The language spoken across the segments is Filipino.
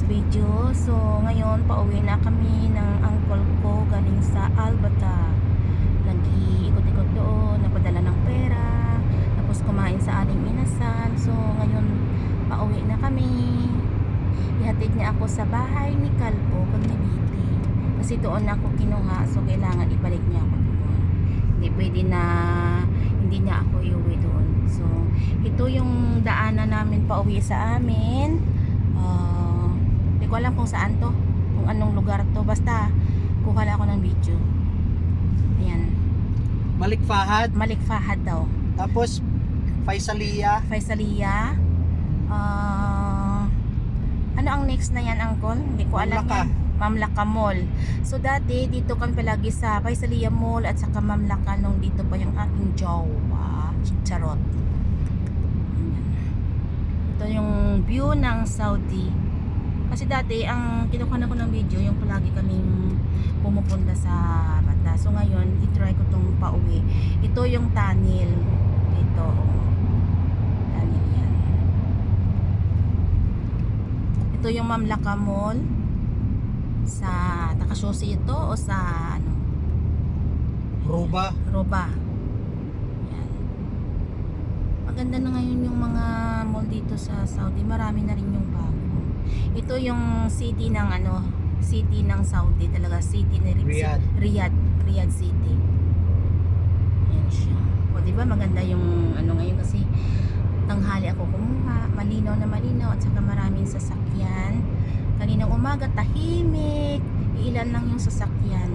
video. So ngayon pauwi na kami ng uncle ko galing sa Albata. Nag-iikot-ikot doon, napadala ng pera, tapos kumain sa aling inasal. So ngayon pauwi na kami. Ihatid niya ako sa bahay ni Kalbo pag nabiti. Kasi doon ako kinuha, so kailangan ibalik niya ako doon. Hindi pwede na hindi niya ako iuwi doon. So ito yung daanan namin pauwi sa amin. Hindi ko alam kung saan to, kung anong lugar to, basta kuha lang ako ng video. Ayan, Malik Fahad. Malik Fahad daw. Tapos Faisalia. Faisalia. Ano ang next na yan, uncle? Hindi ko alam Mamlaka. yan. Mamlaka Mall. So dati dito kami palagi sa Faisalia Mall at saka Mamlaka nung dito pa yung aking jowa, Charot. Ito yung view ng Saudi. Kasi dati ang kinukuha ko ng video yung palagi kaming pumupunta sa Bata. So ngayon i-try ko tong pauwi. Ito yung tunnel dito. Tunnel yan. Ito yung Mamlaka Mall. Sa Takasyosi ito o sa ano? Roba. Roba. Yan. Maganda na ngayon yung mga mall dito sa Saudi. Marami na rin yung bago. Ito yung city ng ano, city ng Saudi talaga, city ni Riyadh City. Yan siya. O di ba maganda yung ano ngayon kasi tanghali ako kumuha, malinaw na malinaw at saka maraming sasakyan. Kaninang umaga tahimik, ilan lang yung sasakyan.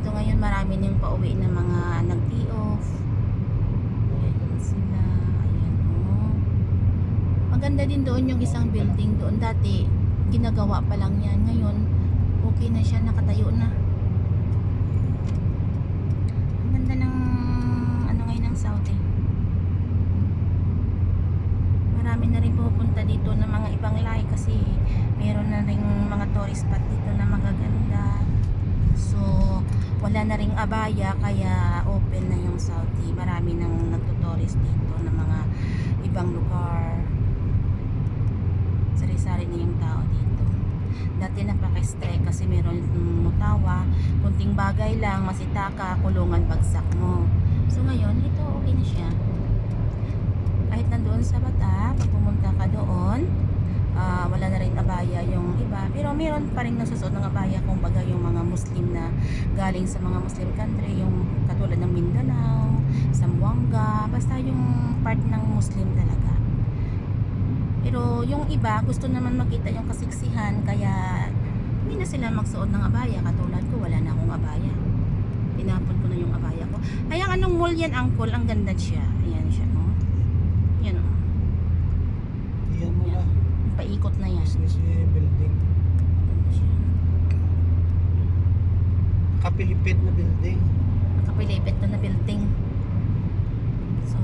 Ito ngayon marami nang pauwi ng mga nag-day off. Ayan sila. Ayan o. Maganda din doon yung isang building doon. Dati ginagawa pa lang yan. Ngayon okay na siya, nakatayo na. Ang ganda ng ano ngayon ng Saudi. Marami na rin pupunta dito ng mga ibang lahi kasi meron na rin mga tourist spot dito na magaganda. So wala na ring abaya kaya open na yung Saudi. Marami nang nagtutourist dito ng mga ibang lugar. Sari-sari na yung tao dito. Dati napaka-strike kasi meron mutawa, kunting bagay lang, masitaka, kulungan, bagsak mo. So ngayon ito okay na siya. Kahit nandoon sa Bata, pag pumunta ka doon, wala na rin abaya yung iba. Pero meron pa rin nasusuot ng abaya kung baga yung mga Muslim na galing sa mga Muslim country, yung katulad ng Mindanao, Zamboanga, basta yung part ng Muslim talaga. Pero yung iba, gusto naman makita yung kasiksihan, kaya hindi na sila magsuot ng abaya. Katulad ko, wala na akong abaya. Tinapon ko na yung abaya ko. Kaya anong mall yan, uncle? Ang ganda siya. Ayan siya, no? Yan o. Iyan mo na. Paikot na yan. Business building. Ganda siya. Kapilipit na building. Nakapilipit na building. So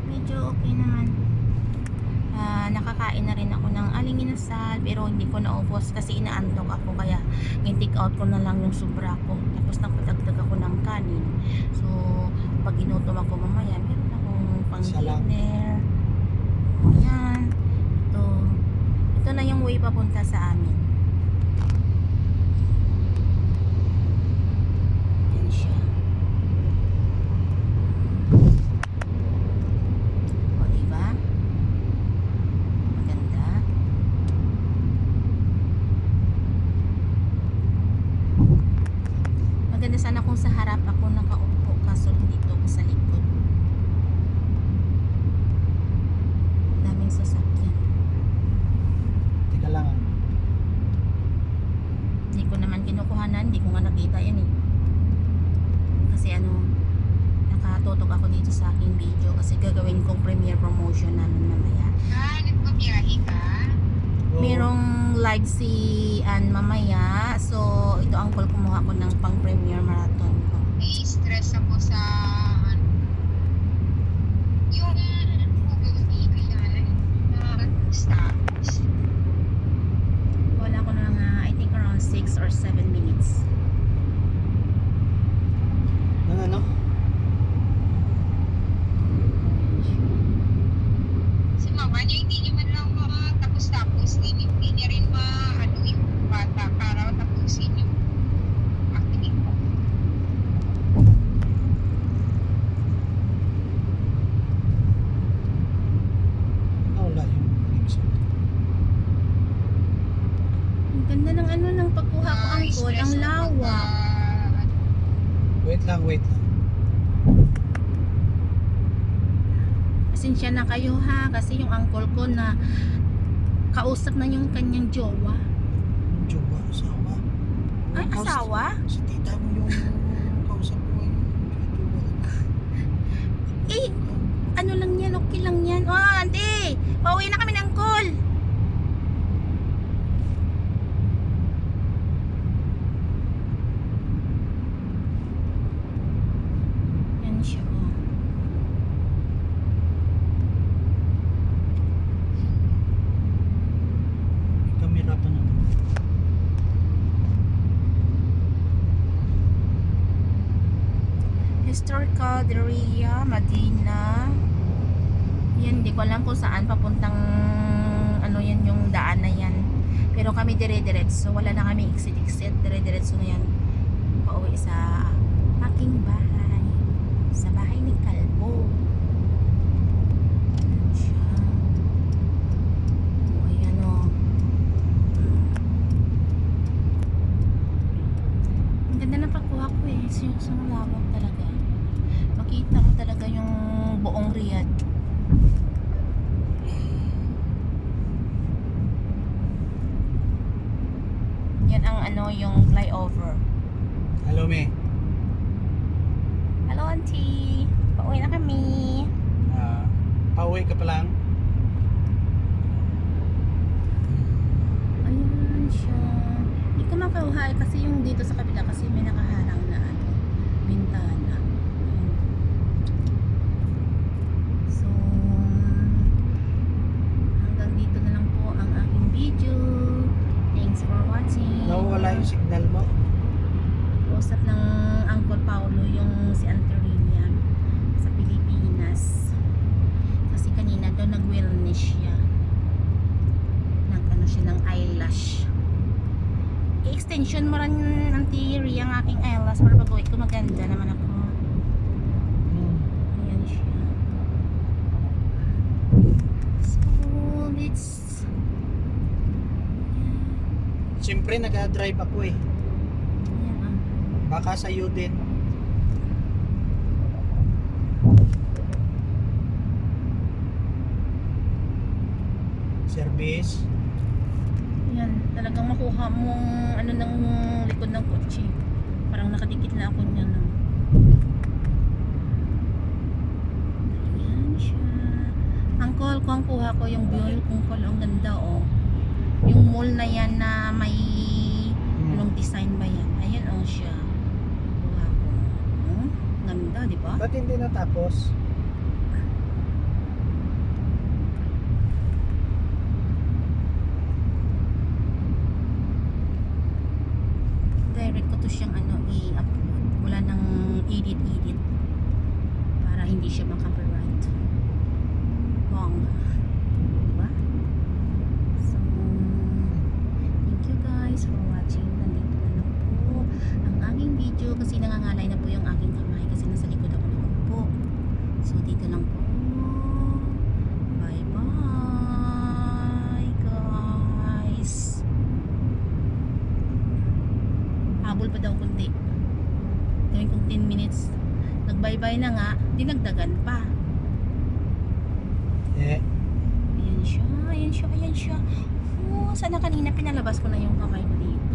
medyo okay naman. Nakakain na rin ako ng aling inasal pero hindi ko naubos kasi inaantok ako kaya in-take out ko na lang yung sobra ko. Tapos nagpadagdag ako ng kanin. So pag inutom ako mamaya meron akong pang dinner. Ayan. Ito na yung way papunta sa amin. Yan siya. O diba? Maganda. Maganda sana kung sa harap ako nakaupo kaso dito ako sa likod. Daming sasakyan. Teka lang. Hindi ko naman kinukuhanan, hindi ko nga nakita yan eh. Kasi ano, nakatutok ako dito sa aking video kasi gagawin kong premiere promotion namin mamaya. Nagpabiyahe ka? Merong live si Ann mamaya. So, ito ang call kumuha ko ng pang premiere marathon ko. May stress ako sa yung movie kaya stops. Wala ko na nga, I think around 6 or 7 minutes. Nang ano? Si Mama niya hindi naman lang tapos-tapos. Hindi niya rin bata para tapusin yung acting ko. Wala yung connection. Ang ganda ng ano ng pagkuha ko ang gold, ang lawa. Wait lang, wait lang. Pasensya na kayo ha, kasi yung uncle ko na kausap na yung kanyang jowa. Jowa, asawa. Ay, asawa? Si tita mo yung kausap mo yung jowa. Eh, ano lang yan, okay lang yan. Oh, ante, pauwi na kami ng uncle. Yan siya, oh. May kamera pa naman. Historical Deria, Medina. Yan, hindi ko alam kung saan papuntang ano yan yung daan na yan. Pero kami dire-diretso, wala na kami exit-exit, dire-diretso na yan. Pauwi sa aking bahay. Sa bahay ni Kalbo. Ayan siya. O, ayan o. Ang ganda ng pagkuha ko eh. Sa malawak talaga. Makita mo talaga yung buong Riyadh. Yan ang ano, yung flyover. Hello, me. Hello, auntie. Pauwi na kami. Pauwi ka pa lang. Ayan siya. Hindi ko makauhay kasi yung dito sa kabila kasi may nakaharang na ano, bintana. Ayan. So, hanggang dito na lang po ang aking video. Thanks for watching. Nawawala yung signal mo. Usap ng Uncle Paulo yung si Antoria sa Pilipinas. Kasi kanina daw nag-wellness siya. Nag-ano siya ng eyelash. I-extension mo rin ng theory ang aking eyelash para pag-uwi ko maganda naman ako. Ayan siya. So, let's... Siyempre, nag-drive ako eh. Ayan ah. Baka sa'yo din. Service. Ayan, talagang makuha mong ano ng likod ng kotse. Parang nakadikit na ako niya no. Ayan siya. Uncle, kung kuha ko yung view, kung ang ganda oh. Yung mall na yan na may anong design ba yan? Ayan oh siya. Kuha ko. Oh, ganda, di ba? Ba't hindi natapos? Direct ko to siyang ano i-upload. Wala nang edit para hindi siya ma-copyright. Bongga. Diba? So, thank you guys for watching. Nandito na lang po ang aking video kasi nangangalay na po yung aking kamay kasi nasa likod ako nakaupo. So, dito lang po. Bye bye guys. Habol pa daw kunti. Gawin kong 10 minutes. Nag-bye-bye na nga, dinagdagan pa. Eh, Ayan siya, ayan siya, ayan siya. Oh, sana kanina pinalabas ko na yung kamay ko dito.